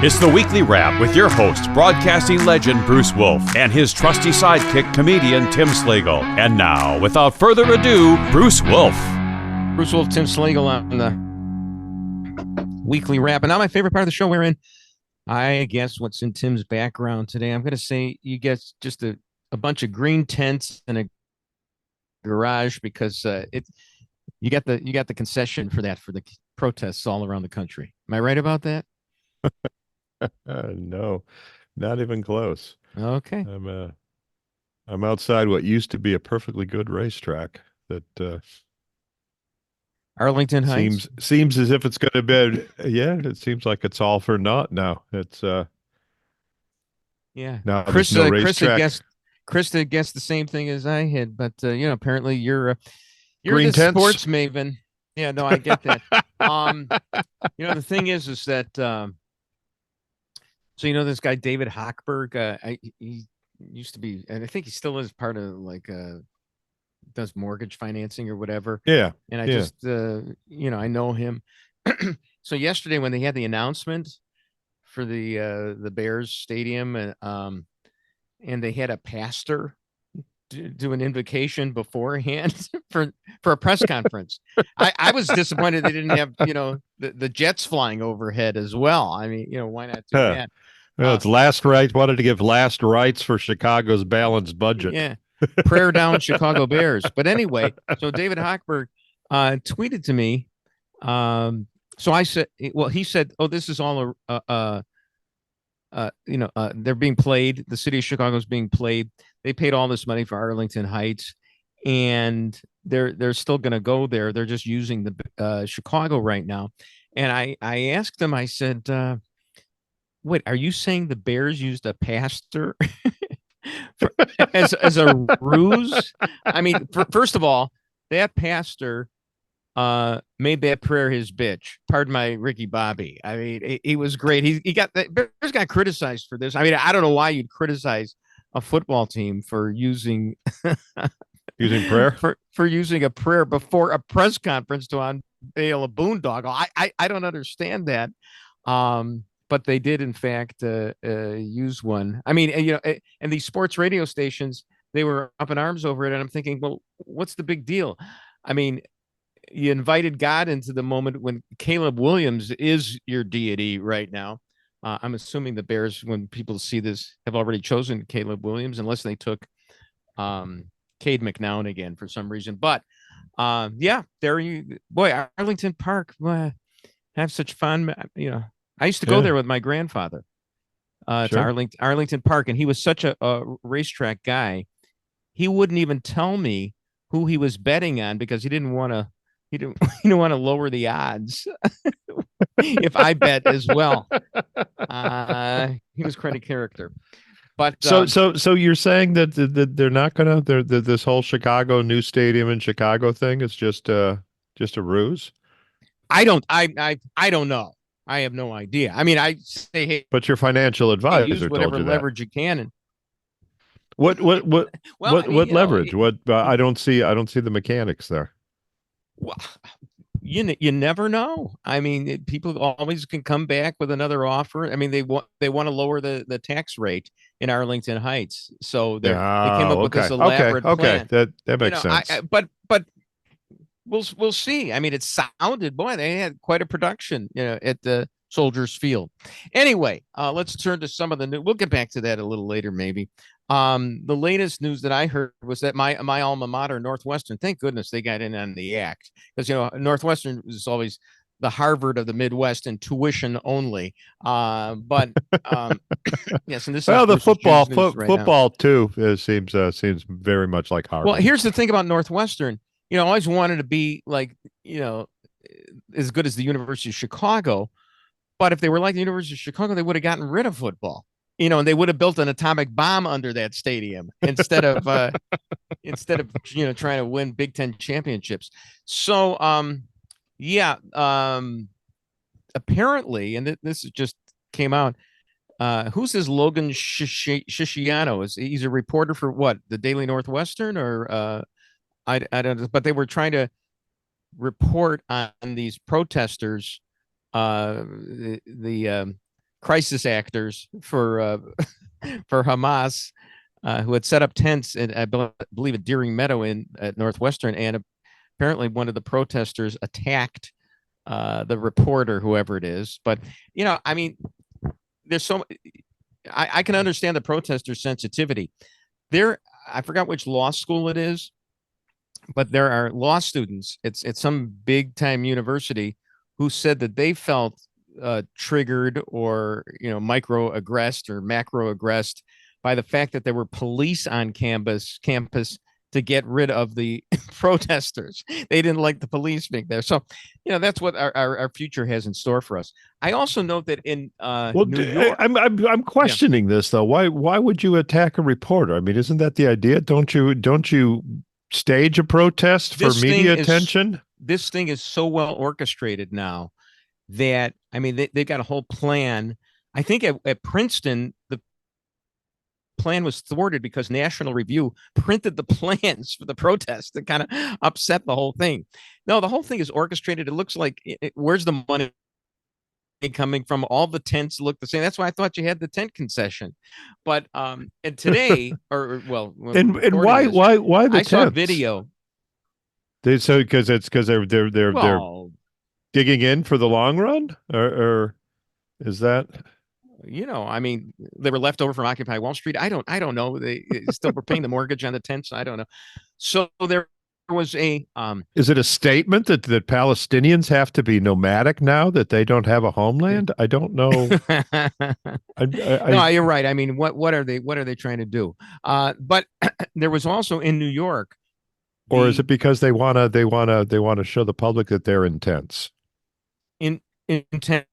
It's the Weekly Wrap with your host, broadcasting legend Bruce Wolf, and his trusty sidekick, comedian Tim Slagle. And now, without further ado, Bruce Wolf. Bruce Wolf, Tim Slagle on the Weekly Wrap. And now my favorite part of the show, wherein I guess what's in Tim's background today. I'm going to say you get just a bunch of green tents and a garage because you got the concession for that for the protests all around the country. Am I right about that? No, not even close. Okay. I'm outside what used to be a perfectly good racetrack that Arlington Heights seems as if it's going to be. Yeah, it seems like it's all for naught now. It's yeah. Now Chris, no Chris had guessed the same thing as I had, but apparently you're green the tents. Sports maven. Yeah, no, I get that. The thing is that. So this guy David Hochberg, he used to be, and I think he still is part of does mortgage financing or whatever. Yeah, and I just I know him. So yesterday when they had the announcement for the Bears stadium, and they had a pastor do an invocation beforehand for a press conference. I was disappointed they didn't have the jets flying overhead as well. I mean, why not do that? Well, it's last rights. Wanted to give last rights for Chicago's balanced budget. Yeah, prayer down Chicago Bears. But anyway, so David Hochberg tweeted to me. So I said, well, he said, "Oh, this is all they're being played. The city of Chicago is being played. They paid all this money for Arlington Heights, and they're still going to go there. They're just using the Chicago right now." And I asked him. I said, "Wait, are you saying the Bears used a pastor as a ruse?" I mean, first of all, that pastor made that prayer his bitch. Pardon my Ricky Bobby. I mean, he was great. He got the Bears got criticized for this. I mean, I don't know why you'd criticize a football team for using prayer for using a prayer before a press conference to unveil a boondoggle. I don't understand that. But they did, in fact, use one. I mean, and these sports radio stations, they were up in arms over it. And I'm thinking, well, what's the big deal? I mean, you invited God into the moment when Caleb Williams is your deity right now. I'm assuming the Bears, when people see this, have already chosen Caleb Williams, unless they took Cade McNown again for some reason. But there you, boy, Arlington Park, have such fun, I used to go there with my grandfather to Arlington Park, and he was such a racetrack guy. He wouldn't even tell me who he was betting on because he didn't want to lower the odds if I bet as well. He was quite a character. But so you're saying that they're not gonna this whole Chicago new stadium in Chicago thing is just a ruse? I don't know. I have no idea. I mean, I say, hey, but your financial advisor use whatever told you leverage you can. And what leverage? Know, I don't see the mechanics there. Well, you never know. I mean, people always can come back with another offer. I mean, they want to lower the tax rate in Arlington Heights, so they came up with this elaborate plan. That makes sense. But we'll see. I mean, it sounded, boy, they had quite a production, at the Soldiers Field. Anyway, let's turn to some of the new. We'll get back to that a little later, maybe. The latest news that I heard was that my alma mater, Northwestern, thank goodness they got in on the act, because Northwestern is always the Harvard of the Midwest and tuition only. But yes, and this is the football too seems very much like Harvard. Well, here's the thing about Northwestern. I always wanted to be like, as good as the University of Chicago. But if they were like the University of Chicago, they would have gotten rid of football, and they would have built an atomic bomb under that stadium instead of trying to win Big Ten championships. So, apparently, and this just came out. Who's this Logan Shishiano? He's a reporter for what, the Daily Northwestern, or I don't know, but they were trying to report on these protesters, the crisis actors for Hamas, who had set up tents in, I believe, at Deering Meadow at Northwestern, and apparently one of the protesters attacked the reporter, whoever it is. But I mean, there's so I can understand the protesters' sensitivity. I forgot which law school it is, but there are law students. It's some big time university who said that they felt triggered or microaggressed or macroaggressed by the fact that there were police on campus to get rid of the protesters. They didn't like the police being there. So, that's what our future has in store for us. I also note that in New York, I'm questioning this though. Why would you attack a reporter? I mean, isn't that the idea? Don't you stage a protest for media attention? This thing is so well orchestrated now that, I mean, they've got a whole plan. I think at Princeton, the plan was thwarted because National Review printed the plans for the protest and kind of upset the whole thing. No, the whole thing is orchestrated. It looks like, where's the money coming from? All the tents look the same. That's why I thought you had the tent concession. But and today, or well, and why the I saw a tents? video. Because they're digging in for the long run, or is that? I mean, they were left over from Occupy Wall Street. I don't know. They still were paying the mortgage on the tents. I don't know. So there was a. Is it a statement that Palestinians have to be nomadic now, that they don't have a homeland? I don't know. No, you're right. I mean, what are they trying to do? But there was also in New York. Or is it because they want to show the public that they're intense? Intense.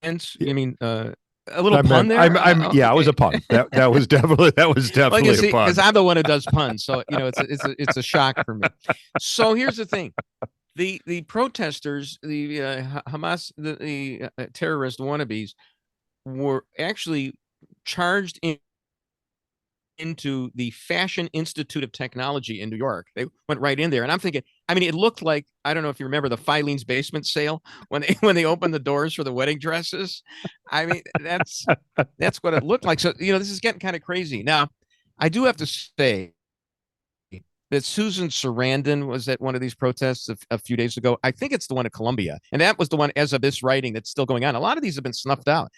I mean, a little pun there. Yeah, it was a pun. That was definitely a pun. Because I'm the one who does puns, so it's a shock for me. So here's the thing: the protesters, the Hamas, the terrorist wannabes, were actually charged into the Fashion Institute of Technology in New York. They went right in there, and I'm thinking, I mean, it looked like, I don't know if you remember the Filene's Basement sale when they opened the doors for the wedding dresses. I mean, that's what it looked like. So this is getting kind of crazy. Now, I do have to say that Susan Sarandon was at one of these protests a few days ago. I think it's the one at Columbia, and that was the one, as of this writing, that's still going on. A lot of these have been snuffed out.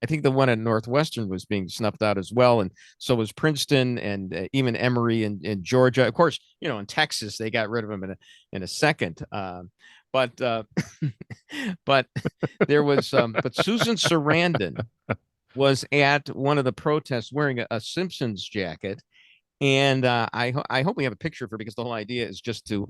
I think the one at Northwestern was being snuffed out as well, and so was Princeton and even Emory and Georgia. Of course, in Texas they got rid of them in a second. But there was but Susan Sarandon was at one of the protests wearing a Simpsons jacket, and I hope we have a picture of her, because the whole idea is just to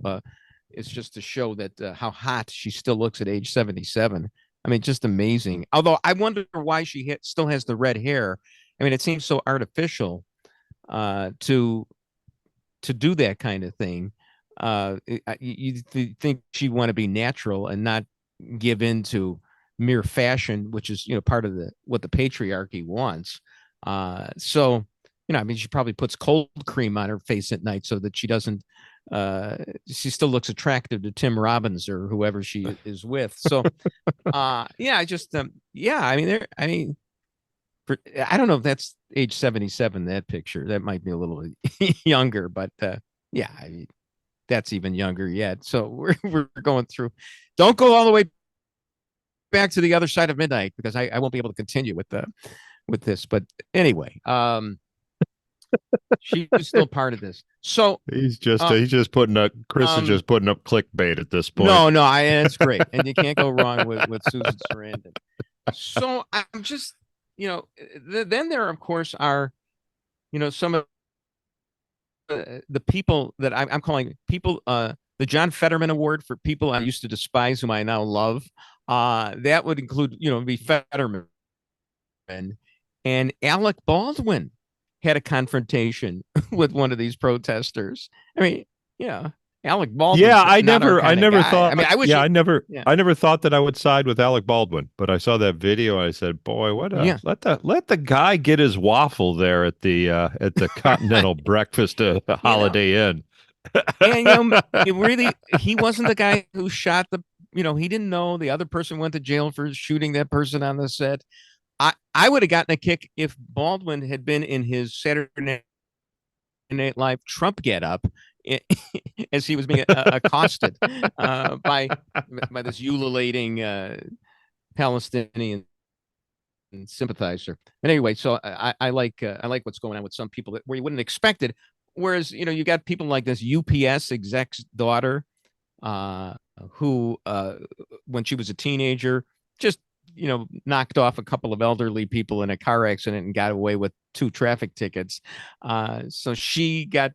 show that how hot she still looks at age 77. I mean, just amazing. Although I wonder why she still has the red hair. I mean, it seems so artificial to do that kind of thing. You think she'd want to be natural and not give in to mere fashion, which is part of what the patriarchy wants. So I mean, she probably puts cold cream on her face at night so that she doesn't. She still looks attractive to Tim Robbins or whoever she is with. So, I mean, I don't know if that's age 77, that picture. That might be a little younger, but I mean, that's even younger yet. So we're going through. Don't go all the way back to the other side of midnight, because I won't be able to continue with this. But anyway, she's still part of this. So he's just putting up. Chris is just putting up clickbait at this point. No, that's great, and you can't go wrong with Susan Sarandon. So I'm just, then there of course are, some of the people that I'm calling people, the John Fetterman Award for people I used to despise, whom I now love. That would include, be Fetterman and Alec Baldwin had a confrontation with one of these protesters. I mean, Alec Baldwin. Yeah, I never thought. I mean, I never thought that I would side with Alec Baldwin, but I saw that video and I said, "Boy, let the guy get his waffle there at the Continental Breakfast Holiday Inn." And really, he wasn't the guy who shot he didn't know the other person went to jail for shooting that person on the set. I would have gotten a kick if Baldwin had been in his Saturday Night Live Trump getup as he was being accosted by this ululating Palestinian sympathizer. But anyway, so I like what's going on with some people where you wouldn't expect it. Whereas, you got people like this UPS exec's daughter, who, when she was a teenager, just, knocked off a couple of elderly people in a car accident and got away with 2 traffic tickets. So she got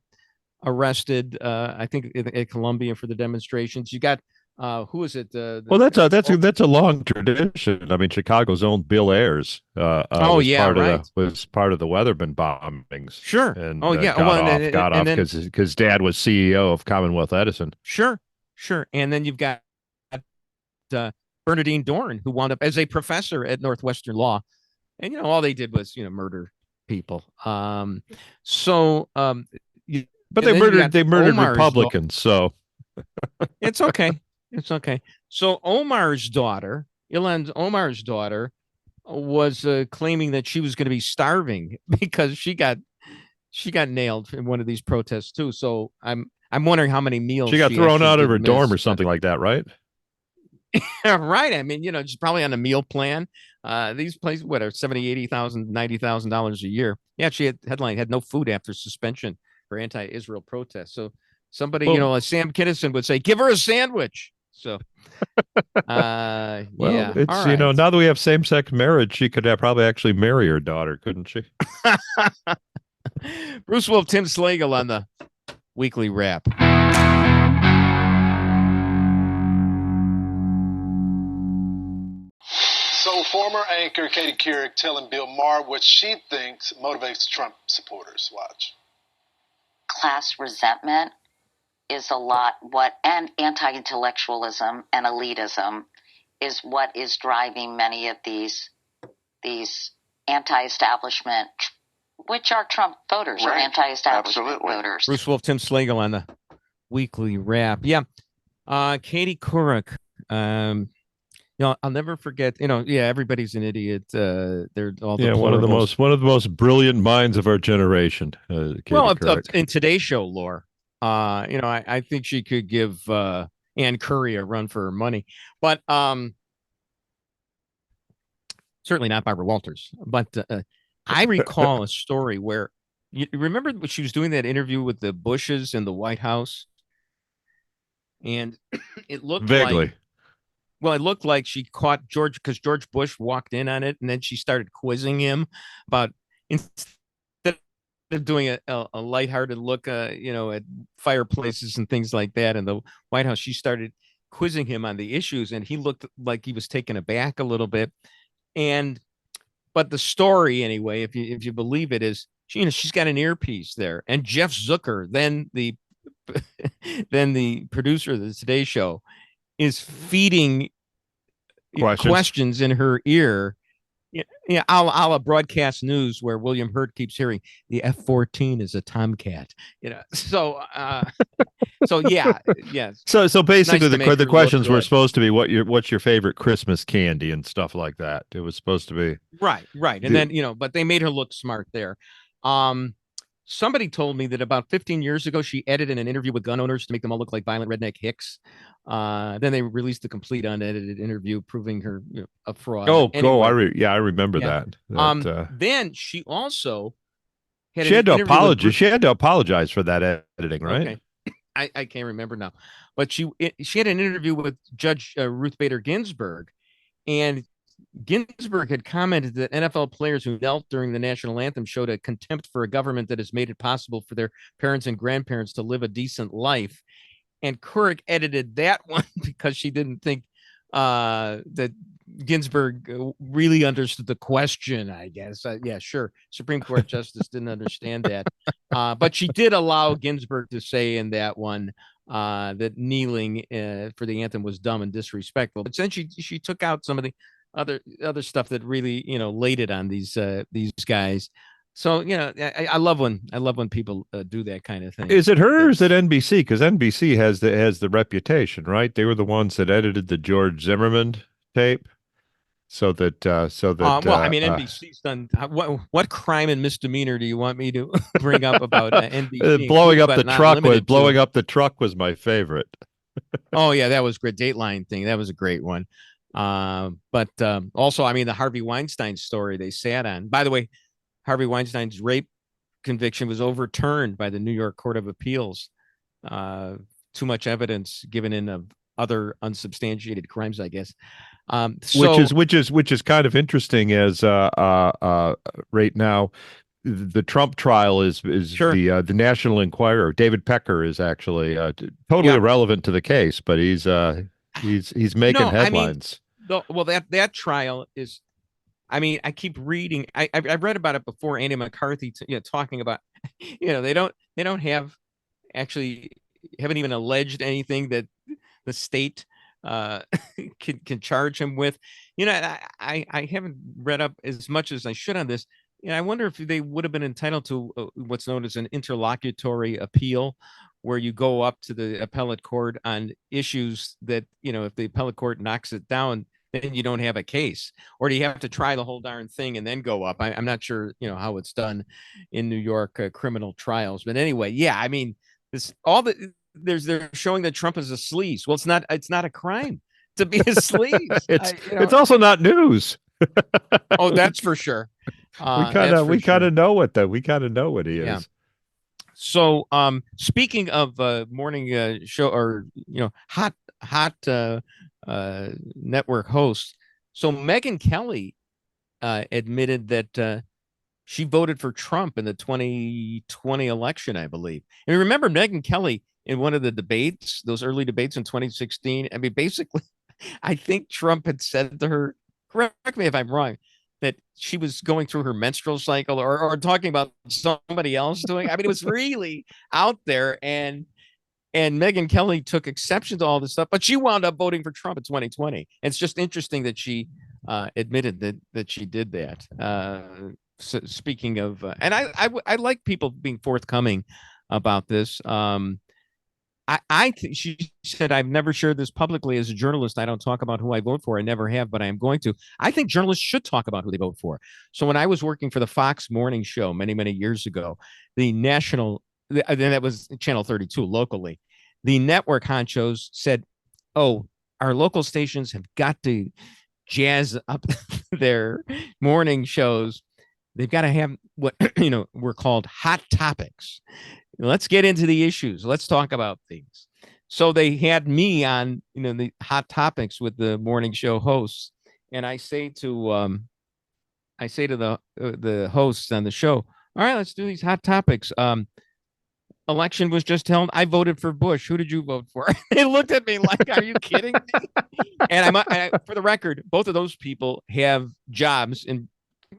arrested, I think, at Columbia for the demonstrations. You got, who is it? Well, that's a long tradition. I mean, Chicago's own Bill Ayers. Was part of the Weatherman bombings. Sure. And got off because Dad was CEO of Commonwealth Edison. Sure. And then you've got Bernardine Dorn, who wound up as a professor at Northwestern Law, and all they did was murder people. But they murdered Ohmar's Republicans, so it's okay. It's okay. So Ohmar's daughter, Omar's daughter, was claiming that she was going to be starving because she got nailed in one of these protests too. So I'm wondering how many meals she got thrown out of her dorm or something like that, right? Right. I mean, she's probably on a meal plan. These places, what are $70,000, $80,000, $90,000 a year. Yeah, she had no food after suspension for anti-Israel protests. So somebody, like Sam Kinison would say, give her a sandwich. So, well, yeah. It's right. Now that we have same-sex marriage, she could probably actually marry her daughter, couldn't she? Bruce Wolf, Tim Slagle on the weekly wrap. So former anchor Katie Couric telling Bill Maher what she thinks motivates Trump supporters. Watch. Class resentment is and anti-intellectualism and elitism is what is driving many of these anti-establishment, which are Trump voters or anti-establishment voters. Bruce Wolf, Tim Slagle on the weekly wrap. Yeah. Katie Couric. I'll never forget, everybody's an idiot. They're all one of the most brilliant minds of our generation. In today's show lore, I think she could give Ann Curry a run for her money, but certainly not Barbara Walters. But I recall a story where you remember when she was doing that interview with the Bushes in the White House, and it looked vaguely. It looked like she caught George because George Bush walked in on it, and then she started quizzing him about instead of doing a lighthearted look, at fireplaces and things like that in the White House, she started quizzing him on the issues, and he looked like he was taken aback a little bit. But the story, anyway, if you believe it, is she's got an earpiece there, and Jeff Zucker, then the producer of the Today Show, is feeding questions in her ear. Yeah, a la broadcast news where William Hurt keeps hearing the F-14 is a Tomcat. So yeah. So basically, nice the questions were supposed to be what's your favorite Christmas candy and stuff like that. It was supposed to be right, and then but they made her look smart there. Somebody told me that about 15 years ago, she edited an interview with gun owners to make them all look like violent redneck hicks. Then they released the complete unedited interview proving her a fraud. I remember that. Then she also had to apologize. She had to apologize for that editing, right? Okay. I can't remember now, but she had an interview with Judge Ruth Bader Ginsburg, and Ginsburg had commented that NFL players who knelt during the national anthem showed a contempt for a government that has made it possible for their parents and grandparents to live a decent life. And Couric edited that one because she didn't think that Ginsburg really understood the question, I guess. Yeah, sure. Supreme Court Justice didn't understand that. But she did allow Ginsburg to say in that one that kneeling for the anthem was dumb and disrespectful. But then she took out some of the other stuff that really laid it on these guys. So I love when people do that kind of thing. Is it her or is it NBC? Because NBC has the reputation, right? They were the ones that edited the George Zimmerman tape, so that well, I mean, NBC's done what crime and misdemeanor do you want me to bring up about NBC? blowing up the truck was my favorite. Oh yeah, that was great. Dateline thing, that was a great one. But also, I mean, the Harvey Weinstein story they sat on. By the way, Harvey Weinstein's rape conviction was overturned by the New York Court of Appeals. Too much evidence given in of other unsubstantiated crimes, I guess. Which is kind of interesting, as right now the Trump trial is sure. The National Enquirer. David Pecker is actually totally irrelevant to the case, but he's making headlines. I mean, that trial is. I mean, I keep reading. I've read about it before. Andy McCarthy, talking about, they don't have actually haven't even alleged anything that the state can charge him with. I haven't read up as much as I should on this. I wonder if they would have been entitled to what's known as an interlocutory appeal, where you go up to the appellate court on issues that, if the appellate court knocks it down, then you don't have a case. Or do you have to try the whole darn thing and then go up? I'm not sure, how it's done in New York criminal trials. But anyway, yeah, I mean, they're showing that Trump is a sleaze. Well, it's not a crime to be a sleaze. It's also not news. Oh, that's for sure. We kind of know what he is. Yeah. So, speaking of morning show or hot network hosts, so Megyn Kelly admitted that she voted for Trump in the 2020 election, I believe. And remember Megyn Kelly in one of the debates, those early debates in 2016. I mean, basically, I think Trump had said to her, correct me if I'm wrong, that she was going through her menstrual cycle or talking about somebody else doing. I mean, it was really out there, and Megyn Kelly took exception to all this stuff, but she wound up voting for Trump in 2020. And it's just interesting that she admitted that she did that. So speaking of, and I like people being forthcoming about this. I think she said, I've never shared this publicly as a journalist. I don't talk about who I vote for. I never have, but I am going to. I think journalists should talk about who they vote for. So when I was working for the Fox morning show many, many years ago, then that was Channel 32 locally, the network honchos said, oh, our local stations have got to jazz up their morning shows. They've got to have what were called hot topics. Let's get into the issues. Let's talk about things. So they had me on, the hot topics with the morning show hosts, and I say to the hosts on the show, all right, let's do these hot topics. Election was just held. I voted for Bush. Who did you vote for? They looked at me like, are you kidding me? And for the record, both of those people have jobs in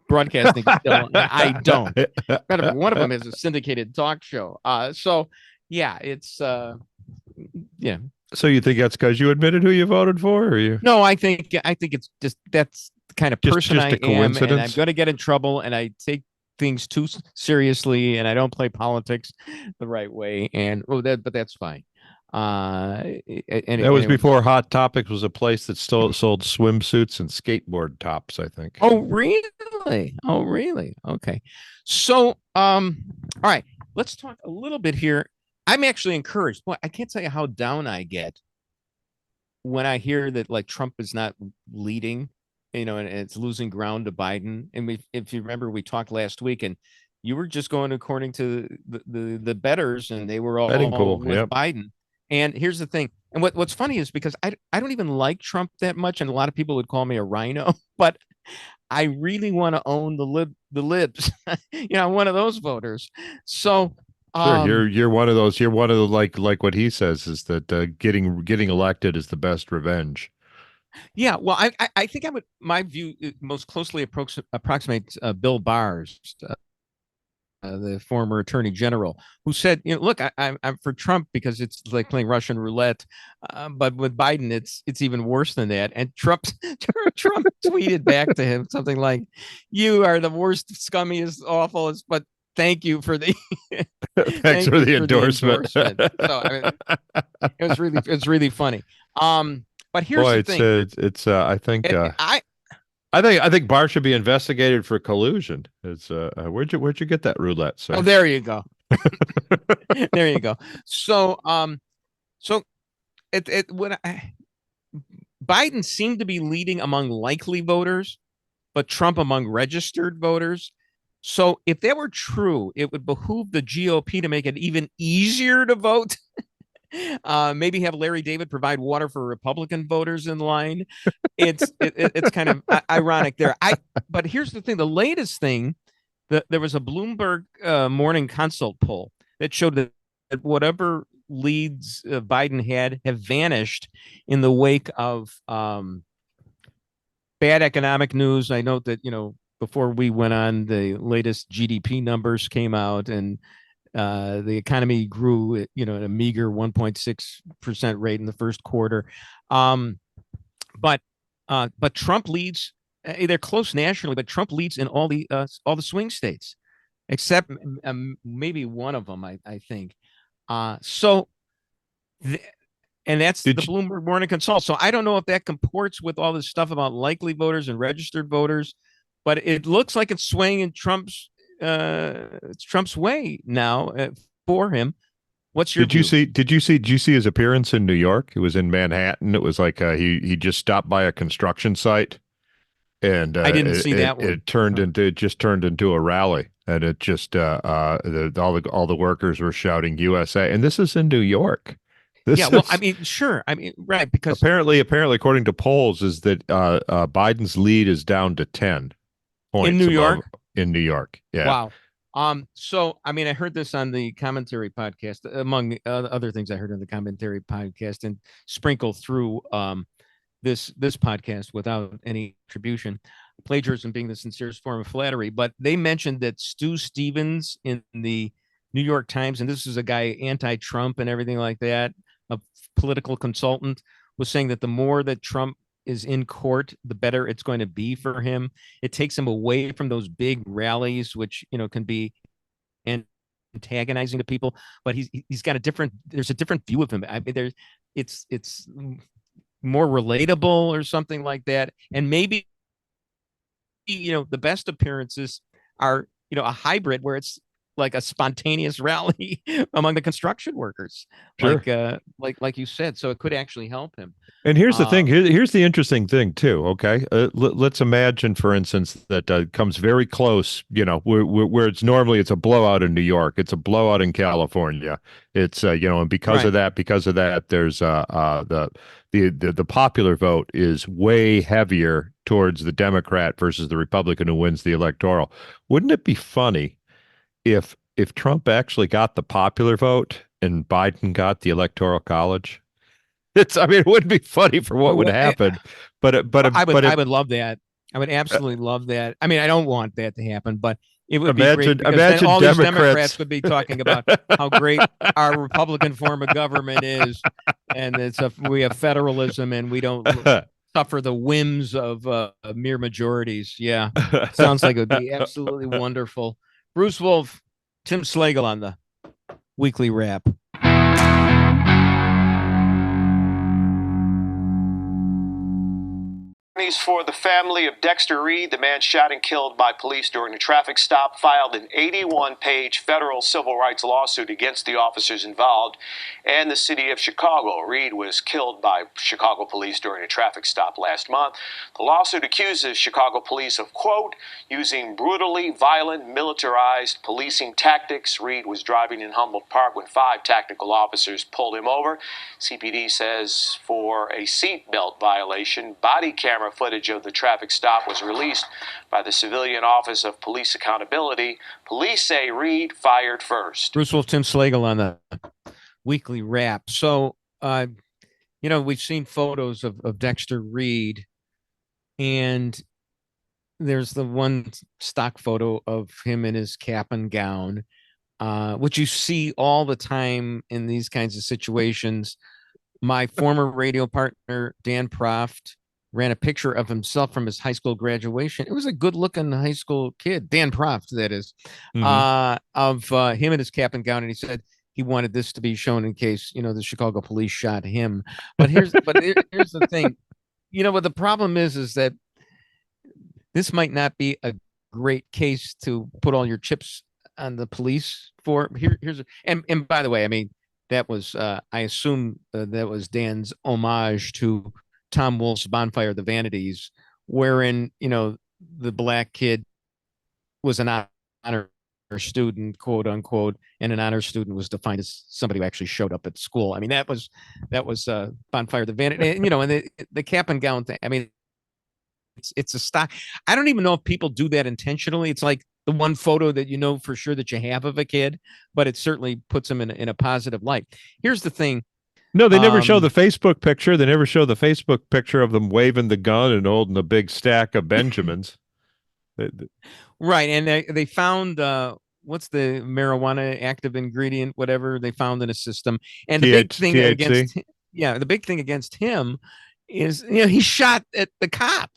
broadcasting still. I don't. One of them is a syndicated talk show. So yeah, it's yeah. So you think that's because you admitted who you voted for, or you? No, I think it's just that's the kind of person I am, and I'm going to get in trouble, and I take things too seriously, and I don't play politics the right way, and but that's fine. That was before Hot Topics was a place that still sold swimsuits and skateboard tops, I think. Oh, really? Okay. So, all right, let's talk a little bit here. I'm actually encouraged. Boy, I can't tell you how down I get when I hear that like Trump is not leading, and it's losing ground to Biden. And if you remember, we talked last week, and you were just going according to the bettors, and they were all betting pool with Biden. And here's the thing. And what's funny is because I don't even like Trump that much. And a lot of people would call me a rhino, but I really want to own the libs, one of those voters. So sure, you're one of those. You're one of the like what he says is that getting elected is the best revenge. Yeah, well, I think my view most closely approximates Bill Barr's the former attorney general, who said, look, I'm for Trump because it's like playing Russian roulette, but with Biden, it's even worse than that. And Trump tweeted back to him something like, "You are the worst, scummiest, awfulest, but thank you for the thanks for the endorsement." So I mean, it's really funny. But here's the thing. I think Barr should be investigated for collusion. It's where'd you get that roulette, sir? Oh, there you go. There you go. So Biden seemed to be leading among likely voters, but Trump among registered voters. So if that were true, it would behoove the GOP to make it even easier to vote. Maybe have Larry David provide water for Republican voters in line. It's kind of ironic there. But here's the thing: the latest thing, there was a Bloomberg Morning Consult poll that showed that whatever leads Biden have vanished in the wake of bad economic news. I note that before we went on, the latest GDP numbers came out, and the economy grew at a meager 1.6% rate in the first quarter. But Trump leads. They're close nationally, but Trump leads in all the swing states, except maybe one of them, I think. And that's the Bloomberg Morning Consult. So I don't know if that comports with all this stuff about likely voters and registered voters, but it looks like it's swaying in Trump's way now for him. What's your view? Did you see his appearance in New York? It was in Manhattan. It was like he just stopped by a construction site, and I didn't see that one. It just turned into a rally, and it just all the workers were shouting USA, and this is in New York. I mean, sure. I mean, right, because apparently, according to polls, is that Biden's lead is down to 10 points in New York. In New York, yeah. Wow. So I mean, I heard this on the commentary podcast, among other things I heard on the commentary podcast, and sprinkle through this podcast without any attribution, plagiarism being the sincerest form of flattery. But they mentioned that Stu Stevens in the New York Times, and this is a guy anti-Trump and everything like that, a political consultant, was saying that the more that Trump is in court, the better it's going to be for him. It takes him away from those big rallies, which can be antagonizing to people. But he's got there's a different view of him. I mean, it's more relatable or something like that. And maybe the best appearances are a hybrid where it's like a spontaneous rally among the construction workers, sure. like you said. So it could actually help him. And here's the thing. Here's the interesting thing too. Okay, let's imagine, for instance, that comes very close. Where it's normally a blowout in New York, it's a blowout in California. It's and because of that, there's the popular vote is way heavier towards the Democrat versus the Republican who wins the electoral. Wouldn't it be funny if Trump actually got the popular vote and Biden got the Electoral College? It wouldn't be funny for what would happen, but I would love that. I would absolutely love that. I mean, I don't want that to happen, but it would be great, because then all these Democrats would be talking about how great our Republican form of government is, and we have federalism and we don't suffer the whims of mere majorities. Yeah, sounds like it would be absolutely wonderful. Bruce Wolf, Tim Slagle on the Weekly Wrap. For the family of Dexter Reed, the man shot and killed by police during a traffic stop, filed an 81-page federal civil rights lawsuit against the officers involved and the city of Chicago. Reed was killed by Chicago police during a traffic stop last month. The lawsuit accuses Chicago police of, quote, using brutally violent, militarized policing tactics. Reed was driving in Humboldt Park when 5 tactical officers pulled him over. CPD says for a seatbelt violation, body camera footage of the traffic stop was released by the Civilian Office of Police Accountability. Police say Reed fired first. Bruce Wolf, Tim Slagle on the Weekly Wrap. So, we've seen photos of Dexter Reed, and there's the one stock photo of him in his cap and gown, which you see all the time in these kinds of situations. My former radio partner, Dan Proft, ran a picture of himself from his high school graduation. It was a good looking high school kid, Dan Proft, that is, of him in his cap and gown. And he said he wanted this to be shown in case, the Chicago police shot him. But here's the thing, what the problem is that this might not be a great case to put all your chips on the police for. And by the way, I mean, that was, I assume that was Dan's homage to Tom Wolfe's Bonfire of the Vanities, wherein, the black kid was an honor student, quote unquote, and an honor student was defined as somebody who actually showed up at school. I mean, that was Bonfire of the Vanity, and, and the cap and gown thing. I mean, it's a stock. I don't even know if people do that intentionally. It's like the one photo that for sure that you have of a kid, but it certainly puts them in a positive light. Here's the thing. No, they never show the Facebook picture. They never show the Facebook picture of them waving the gun and holding a big stack of Benjamins. Right. And they found, what's the marijuana active ingredient, whatever they found in a system. And the big thing against him is, he shot at the cop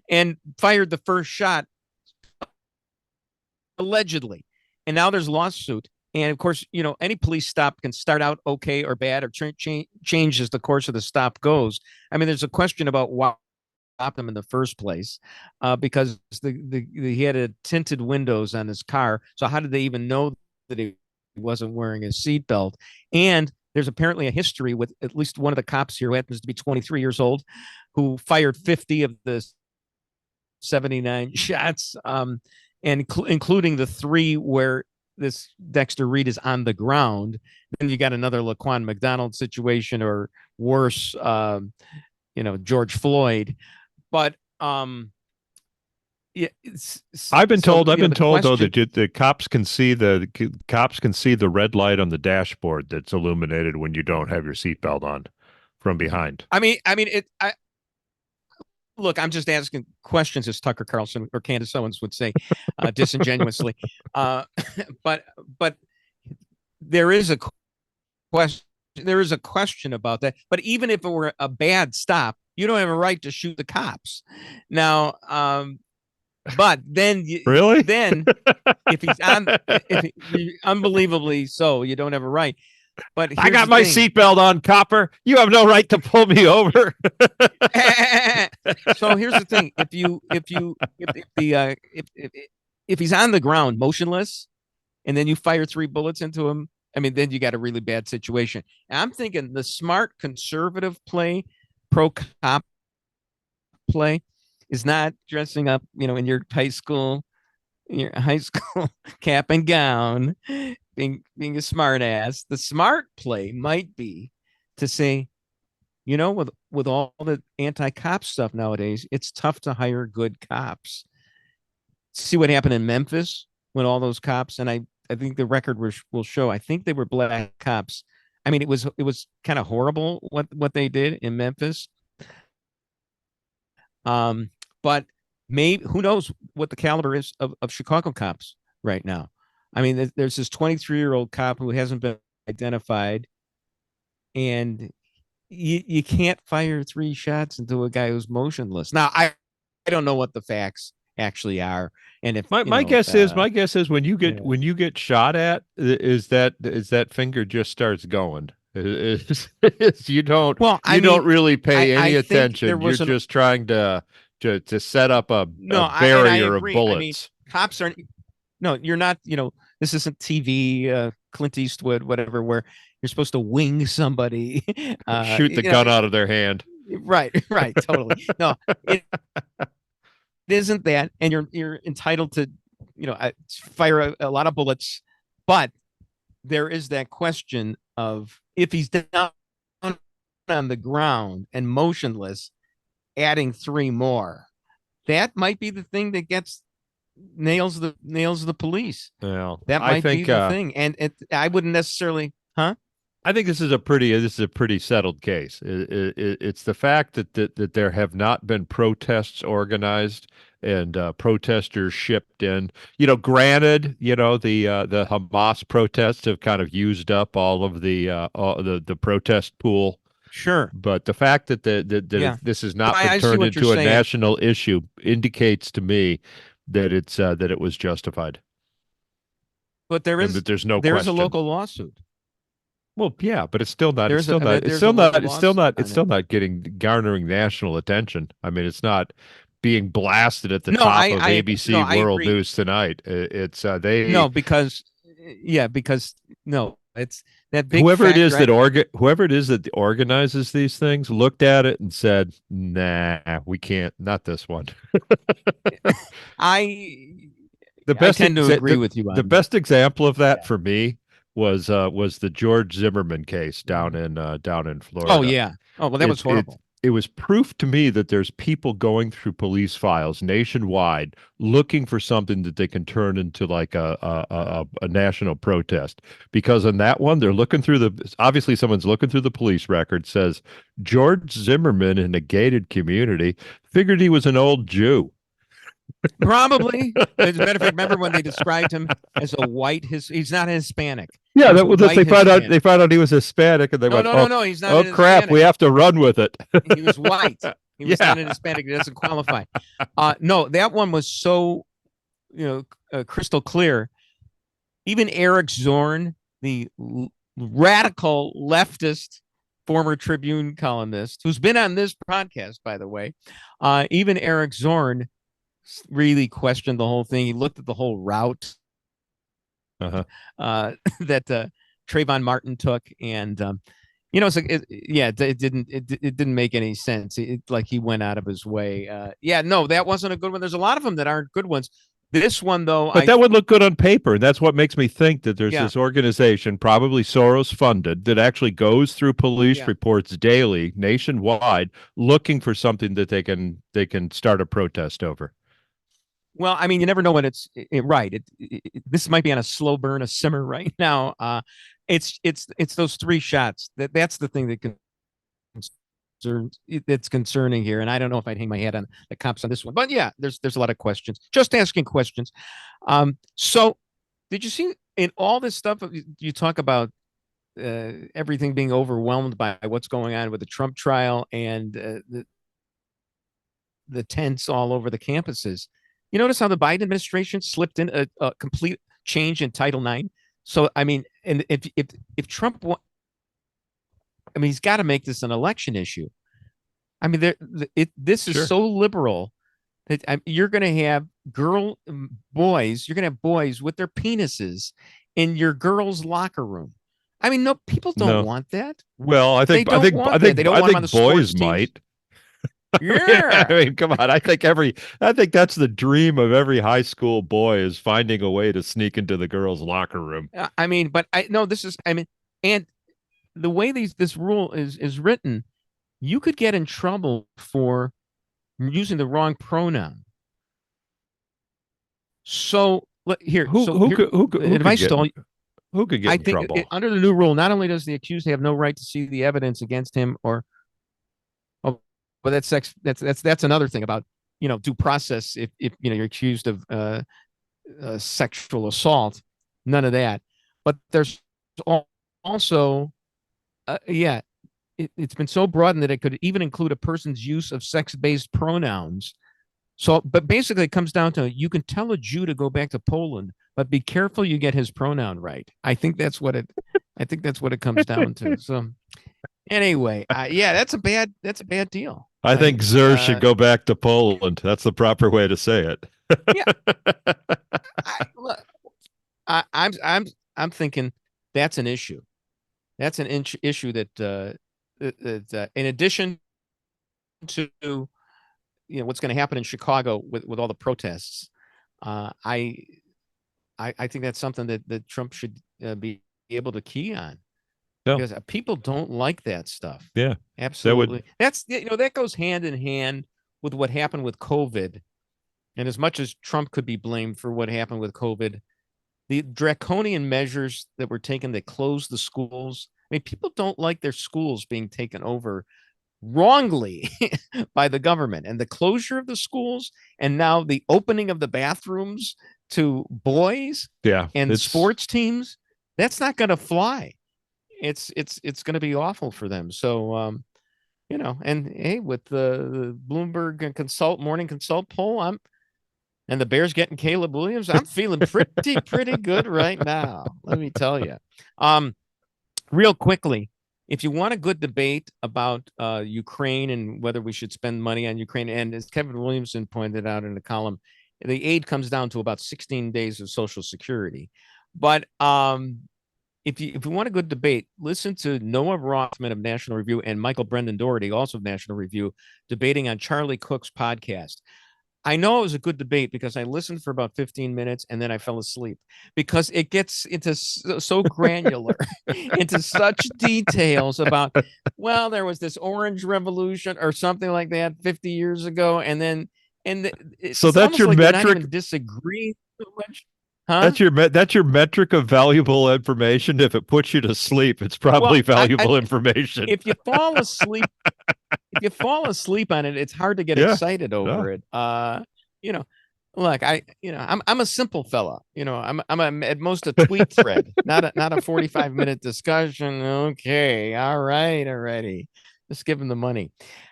and fired the first shot allegedly. And now there's a lawsuit. And of course, any police stop can start out okay or bad or change as the course of the stop goes. I mean, there's a question about why stopped him in the first place, because he had tinted windows on his car. So how did they even know that he wasn't wearing his seatbelt? And there's apparently a history with at least one of the cops here who happens to be 23 years old, who fired 50 of the 79 shots, and including the 3 where this Dexter Reed is on the ground. Then you got another Laquan McDonald situation, or worse, George Floyd. But yeah, I've been told though that the cops can see the red light on the dashboard that's illuminated when you don't have your seatbelt on from behind. Look, I'm just asking questions, as Tucker Carlson or Candace Owens would say, disingenuously. But there is a question. There is a question about that. But even if it were a bad stop, you don't have a right to shoot the cops. Now, but then if he's on, unbelievably so, you don't have a right. But I got my seatbelt on, copper. You have no right to pull me over. So here's the thing: if he's on the ground motionless, and then you fire 3 bullets into him, I mean, then you got a really bad situation. And I'm thinking the smart conservative play, pro-cop play, is not dressing up, in your high school cap and gown, being a smart ass. The smart play might be to say, with all the anti-cop stuff nowadays, it's tough to hire good cops. See what happened in Memphis when all those cops, and I think the record will show, I think they were black cops. I mean, it was kind of horrible what they did in Memphis. But maybe, who knows what the caliber is of Chicago cops right now. I mean, there's this 23-year-old cop who hasn't been identified, and you can't fire 3 shots into a guy who's motionless. Now, I don't know what the facts actually are, and if my guess is when you get shot at, is that finger just starts going. You don't really pay any attention. You're just trying to set up a barrier of bullets. I mean, cops aren't. No, you're not. This isn't TV, Clint Eastwood, whatever, where you're supposed to wing somebody, shoot the gun out of their hand. Right, totally. No, it isn't that, and you're entitled to, fire a lot of bullets, but there is that question of, if he's down on the ground and motionless, adding 3 more, that might be the thing that nails the police. Yeah, that might be the thing. And I wouldn't necessarily, I think this is a pretty settled case. It's the fact that there have not been protests organized and protesters shipped in. Granted, the Hamas protests have kind of used up all of the protest pool. Sure. But the fact that this has not been turned into a national issue indicates to me that it was justified. But there is no there question. is a local lawsuit. Well, yeah, but it's still not garnering national attention. I mean, it's not being blasted at the top of ABC World News Tonight. It's that big whoever it is that organizes these things looked at it and said, "Nah, we can't. Not this one." I tend to agree with you on the best example of that for me was the George Zimmerman case down in Florida. Oh yeah. Oh well, that was horrible. It was proof to me that there's people going through police files nationwide looking for something that they can turn into like a national protest. Because in that one, they're looking through obviously someone's looking through the police record, says George Zimmerman in a gated community figured he was an old Jew. Probably. As a matter of fact, remember when they described him as a white? He's not Hispanic. Yeah, they found out he was Hispanic, and they went, no, he's not. Oh crap, we have to run with it. He was white. He was not an Hispanic. It doesn't qualify. No, that one was so, crystal clear. Even Eric Zorn, the radical leftist former Tribune columnist, who's been on this podcast, by the way, even Eric Zorn really questioned the whole thing. He looked at the whole route that Trayvon Martin took, and it's like it didn't make any sense. Like he went out of his way. No, that wasn't a good one. There's a lot of them that aren't good ones. This one though, but that would look good on paper. That's what makes me think that there's this organization, probably Soros funded, that actually goes through police reports daily nationwide, looking for something that they can start a protest over. Well, I mean, you never know when it's right. This might be on a slow burn, a simmer right now. It's those three shots. That's the thing that's concerning here. And I don't know if I'd hang my hat on the cops on this one, but yeah, there's a lot of questions. Just asking questions. So did you see in all this stuff you talk about everything being overwhelmed by what's going on with the Trump trial and the tents all over the campuses? You notice how the Biden administration slipped in a complete change in Title IX. So, I mean, and if Trump, he's got to make this an election issue. I mean, this is so liberal that you're going to have boys with their penises in your girls' locker room. I mean, no, people don't want that. Well, I think boys might. Yeah. I mean, come on. I think that's the dream of every high school boy, is finding a way to sneak into the girls' locker room. And the way this rule is written, you could get in trouble for using the wrong pronoun. So here, who could get in trouble? Under the new rule, not only does the accused have no right to see the evidence against him but that's another thing about due process. If you're accused of sexual assault, none of that. But there's also it's been so broadened that it could even include a person's use of sex-based pronouns. So, but basically, it comes down to you can tell a Jew to go back to Poland, but be careful you get his pronoun right. I think that's what it comes down to. So, anyway, that's a bad deal. I think Zur should go back to Poland. That's the proper way to say it. I'm thinking that's an issue. That's an issue that in addition to what's going to happen in Chicago with all the protests, I think that's something that Trump should be able to key on. No. Because people don't like that stuff. Yeah, absolutely. That goes hand in hand with what happened with COVID. And as much as Trump could be blamed for what happened with COVID, the draconian measures that were taken that closed the schools. I mean, people don't like their schools being taken over wrongly by the government, and the closure of the schools, and now the opening of the bathrooms to boys and sports teams, that's not going to fly. It's going to be awful for them. So, and hey, with the Bloomberg morning consult poll, and the Bears getting Caleb Williams, I'm feeling pretty good right now. Let me tell you. Real quickly, if you want a good debate about Ukraine and whether we should spend money on Ukraine, and as Kevin Williamson pointed out in the column, the aid comes down to about 16 days of Social Security. But if you want a good debate, listen to Noah Rothman of National Review and Michael Brendan Doherty, also of National Review, debating on Charlie Cook's podcast. I know it was a good debate because I listened for about 15 minutes and then I fell asleep because it gets into so granular, into such details about, well, there was this Orange Revolution or something like that 50 years ago. So that's your like metric. Disagree so much. Huh? That's your metric of valuable information. If it puts you to sleep, it's probably valuable information. If you fall asleep, on it, it's hard to get excited over it. Look, I'm a simple fella. I'm at most a tweet thread, not a 45-minute discussion. Okay, all right, already. Just give him the money.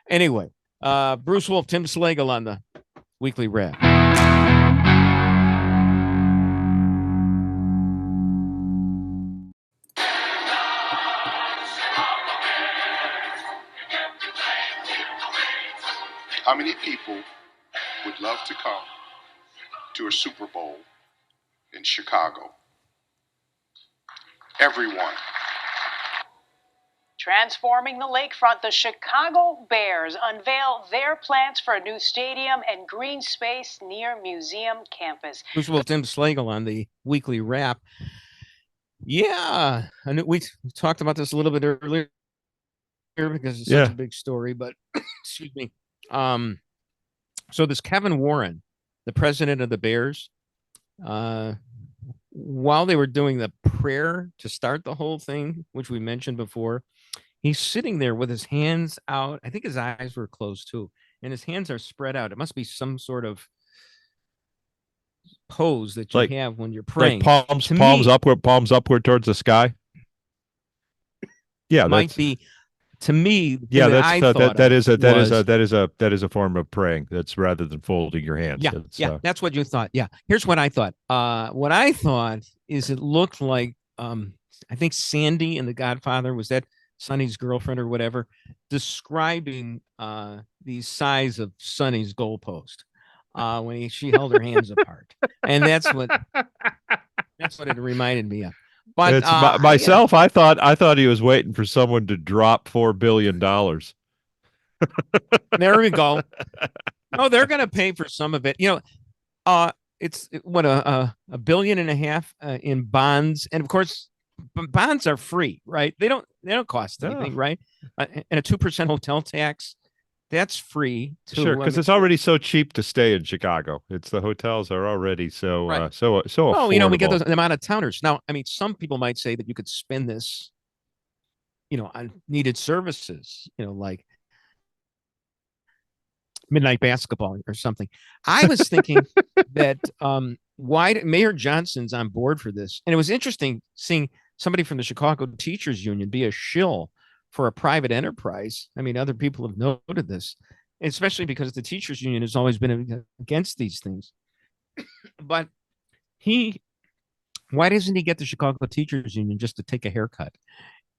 Anyway, Bruce Wolf, Tim Slagle on the Weekly Wrap. How many people would love to come to a Super Bowl in Chicago? Everyone. Transforming the lakefront, the Chicago Bears unveil their plans for a new stadium and green space near Museum Campus. Bruce Wolf, Tim Slagle on the Weekly Wrap. Yeah, I knew we talked about this a little bit earlier because it's such a big story, but excuse me. So this Kevin Warren, the president of the Bears, while they were doing the prayer to start the whole thing, which we mentioned before, he's sitting there with his hands out. I think his eyes were closed too, and his hands are spread out. It must be some sort of pose that you have when you're praying. Like palms upward towards the sky. Yeah, might be. To me, that is a form of praying. That's rather than folding your hands. That's what you thought. Yeah, here's what I thought. What I thought is it looked like I think Sandy in The Godfather, was that Sonny's girlfriend or whatever, describing the size of Sonny's goalpost when she held her hands apart, and that's what it reminded me of. But myself, I thought he was waiting for someone to drop $4 billion. There we go. No, they're going to pay for some of it. It's what $1.5 billion in bonds, and of course, bonds are free, right? They don't cost anything, right? And a 2% hotel tax. That's free too. Sure, because it's already so cheap to stay in Chicago. The hotels are already so affordable. Oh, we get the amount of towners. Now, I mean, some people might say that you could spend this, on needed services, like midnight basketball or something. I was thinking that why Mayor Johnson's on board for this, and it was interesting seeing somebody from the Chicago Teachers Union be a shill for a private enterprise. I mean, other people have noted this, especially because the teachers union has always been against these things. But why doesn't he get the Chicago Teachers Union just to take a haircut?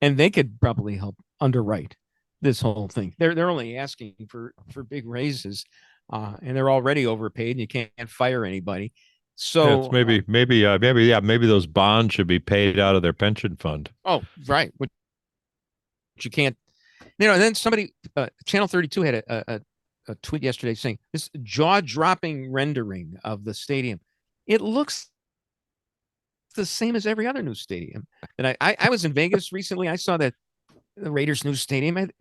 And they could probably help underwrite this whole thing. They're only asking for big raises, and they're already overpaid, and you can't fire anybody. So maybe those bonds should be paid out of their pension fund. Oh, right. You can't, and then somebody, Channel 32 had a tweet yesterday saying this jaw-dropping rendering of the stadium. It looks the same as every other new stadium. And I was in Vegas recently. I saw that the Raiders' new stadium.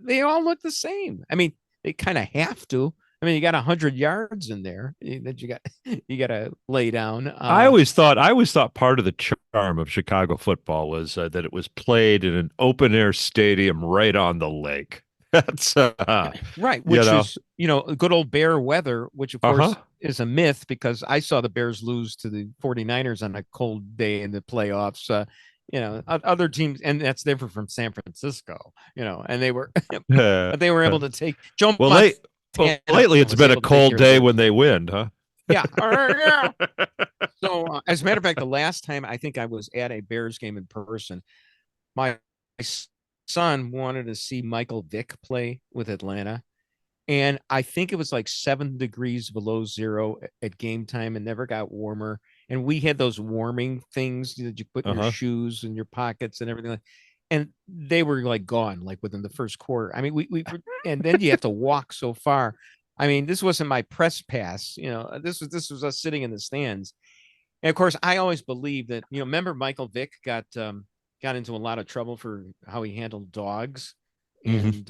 They all look the same. I mean, they kind of have to. I mean, you got 100 yards in there that you got to lay down. I always thought part of the charm of Chicago football was that it was played in an open air stadium right on the lake. That's right, you which know. is good old bear weather, which of course is a myth because I saw the Bears lose to the 49ers on a cold day in the playoffs. Other teams, and that's different from San Francisco, and they were but they were able to take Joe well, lately it's been a cold day when they win, huh? Yeah. Yeah. So, as a matter of fact, the last time I think I was at a Bears game in person, my son wanted to see Michael Vick play with Atlanta. And I think it was like 7 degrees below zero at game time and never got warmer. And we had those warming things that you put in your shoes and your pockets and everything. And they were like gone, like within the first quarter. I mean, we and then you have to walk so far. I mean, this wasn't my press pass. This was us sitting in the stands. And of course, I always believed that, remember Michael Vick got into a lot of trouble for how he handled dogs. And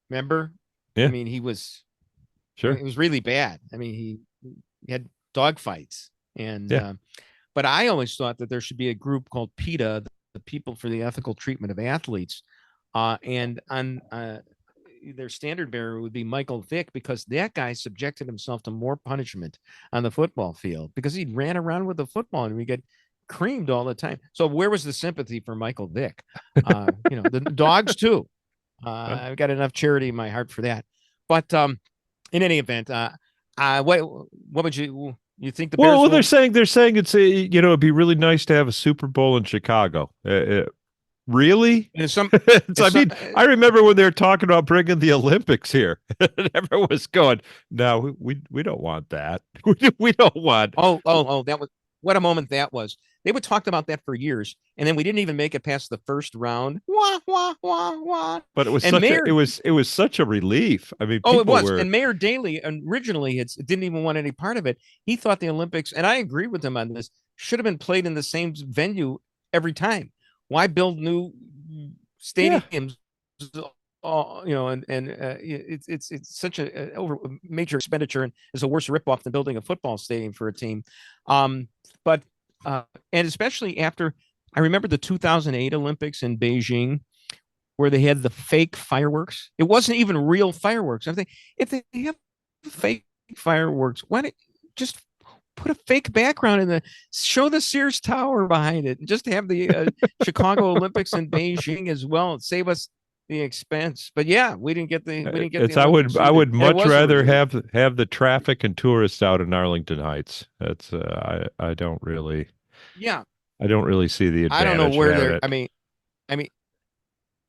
remember? Yeah. I mean, it was really bad. I mean, he had dog fights. And but I always thought that there should be a group called PETA, the People for the Ethical Treatment of Athletes. And on their standard bearer would be Michael Vick, because that guy subjected himself to more punishment on the football field because he ran around with the football and we get creamed all the time. So where was the sympathy for Michael Vick? The dogs too. I've got enough charity in my heart for that. But in any event, what would you think the Bears? Well, they're saying it's it'd be really nice to have a Super Bowl in Chicago. Really? I remember when they were talking about bringing the Olympics here, and everyone was going, "No, we don't want that. We don't want." Oh, that was what a moment that was. They would talk about that for years, and then we didn't even make it past the first round. Wah, wah, wah, wah. But it was it was such a relief. I mean, it was. And Mayor Daley originally didn't even want any part of it. He thought the Olympics, and I agree with him on this, should have been played in the same venue every time. Why build new stadiums? It's such a major expenditure and is a worse ripoff than building a football stadium for a team. But and especially after, I remember the 2008 Olympics in Beijing, where they had the fake fireworks. It wasn't even real fireworks. I think if they have fake fireworks, why don't just put a fake background in show the Sears Tower behind it, and just have the Chicago Olympics in Beijing as well, and save us the expense. But yeah, we didn't get the I would much rather have the traffic and tourists out in Arlington Heights. That's I don't really see the advantage. I don't know where they're. I mean,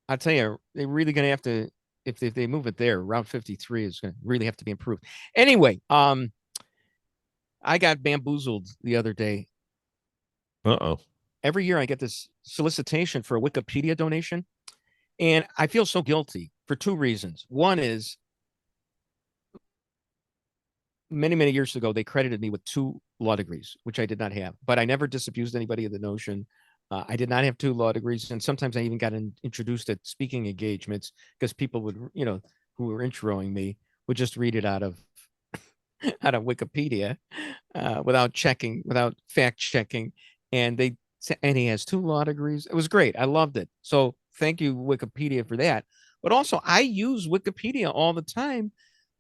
I'll tell you, they're really going to have to, if they move it there. Route 53 is going to really have to be improved. Anyway, I got bamboozled the other day. Every year I get this solicitation for a Wikipedia donation, and I feel so guilty for 2 reasons. One is, many, many years ago, they credited me with 2 law degrees, which I did not have, but I never disabused anybody of the notion. I did not have 2 law degrees. And sometimes I even got introduced at speaking engagements because people would, who were introing me would just read it out of Wikipedia without fact checking. And he has 2 law degrees. It was great. I loved it. So thank you, Wikipedia, for that. But also, I use Wikipedia all the time,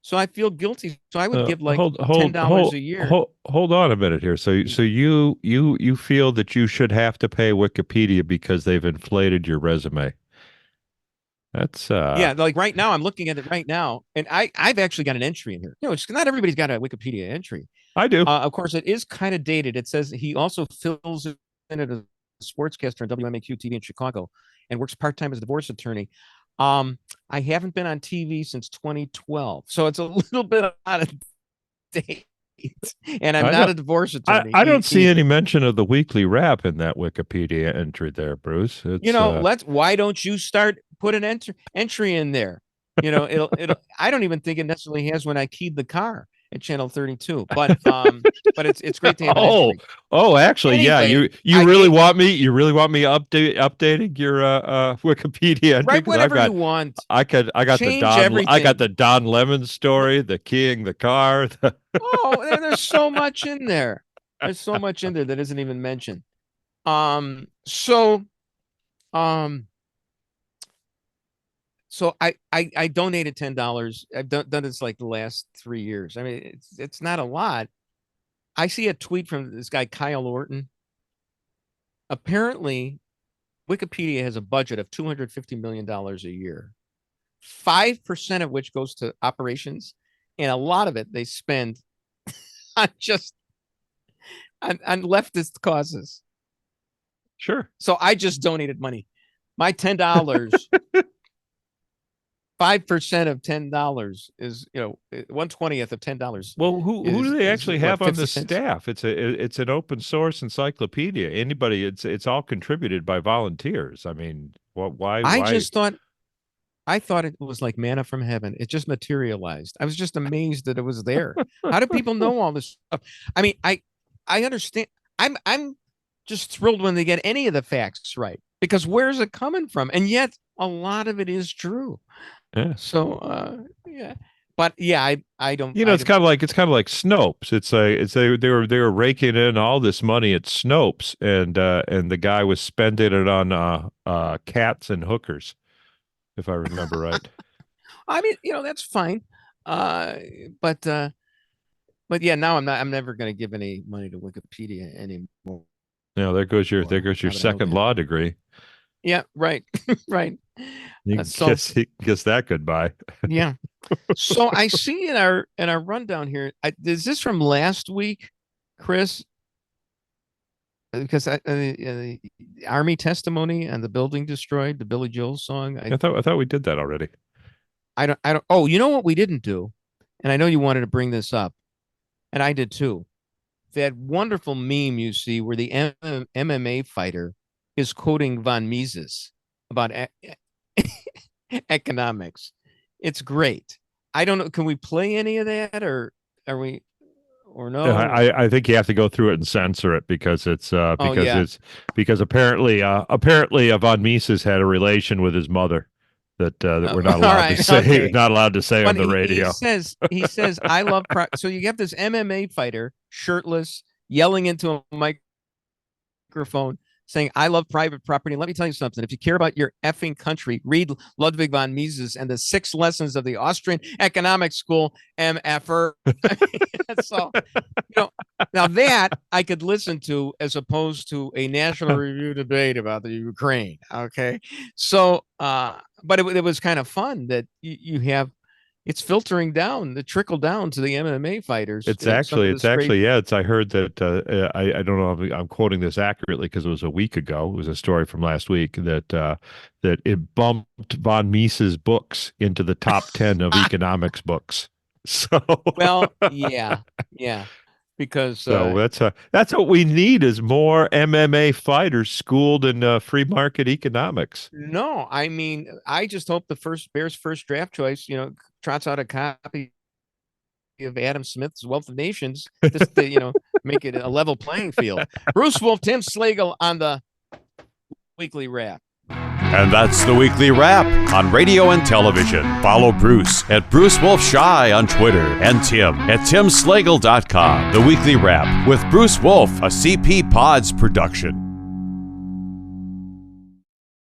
so I feel guilty. So I would give like $10 a year. Hold on a minute here. So you feel that you should have to pay Wikipedia because they've inflated your resume? That's yeah. Like right now, I'm looking at it right now, and I've actually got an entry in here. It's not everybody's got a Wikipedia entry. I do. Of course, it is kind of dated. It says he also fills in as a sportscaster on WMAQ TV in Chicago and works part-time as a divorce attorney. I haven't been on TV since 2012, so it's a little bit out of date. And I'm not a divorce attorney. I don't see any mention of the weekly wrap in that Wikipedia entry there, Bruce. It's, why don't you put an entry in there? It'll I don't even think it necessarily has when I keyed the car at channel 32, but it's great to have an entry. Actually, anyway, you really want me updating your Wikipedia entry? Right, whatever you want. I got the Don Lemon story, the keying the car. There's so much in there. There's so much in there that isn't even mentioned. So I donated $10. I've done this like the last 3 years. I mean, it's not a lot. I see a tweet from this guy, Kyle Orton. Apparently, Wikipedia has a budget of $250 million a year, 5% of which goes to operations, and a lot of it they spend on just on leftist causes. Sure. So I just donated money. My $10, 5% of $10 is, 1/20th of $10. Well, who do they actually have on the 50 cents? staff? It's an open source encyclopedia. Anybody, it's all contributed by volunteers. I mean, why? I thought it was like manna from heaven. It just materialized. I was just amazed that it was there. How do people know all this stuff? I mean, I understand. I'm just thrilled when they get any of the facts right, because where's it coming from? And yet a lot of it is true. Yeah. So yeah. But yeah, I don't. It's kind of like Snopes. They were raking in all this money at Snopes, and the guy was spending it on cats and hookers, if I remember right. I mean, that's fine. But yeah, now I'm never going to give any money to Wikipedia anymore. Now there goes your second law degree. Yeah, right, right. You guess that goodbye. Yeah. So I see in our rundown here, is this from last week, Chris? Because the Army testimony and the building destroyed, the Billy Joel song. I thought we did that already. I don't. Oh, you know what we didn't do, and I know you wanted to bring this up, and I did too. That wonderful meme you see where the MMA fighter is quoting von Mises about economics. It's great. I don't know. Can we play any of that, or are we, or no? I think you have to go through it and censor it because because apparently von Mises had a relation with his mother that we're not allowed to say. Okay. Not allowed to say on the radio. He says I love. So you have this MMA fighter shirtless yelling into a microphone, saying, I love private property. And let me tell you something. If you care about your effing country, read Ludwig von Mises and the 6 lessons of the Austrian Economic School, MFR. So, now that I could listen to as opposed to a National Review debate about the Ukraine. Okay. So, but it was kind of fun that you have, it's filtering down, the trickle down to the MMA fighters. I heard that, I don't know if I'm quoting this accurately because it was a week ago. It was a story from last week that it bumped von Mises' books into the top 10 of economics books. So, well, yeah. Because that's what we need is more MMA fighters schooled in free market economics. No, I mean, I just hope the Bears' first draft choice, trots out a copy of Adam Smith's Wealth of Nations, just to, make it a level playing field. Bruce Wolf, Tim Slagle on the Weekly Wrap. And that's the Weekly Wrap on radio and television. Follow Bruce at Bruce Wolf Shy on Twitter and Tim at timslagle.com. The Weekly Wrap with Bruce Wolf, a CP Pods production.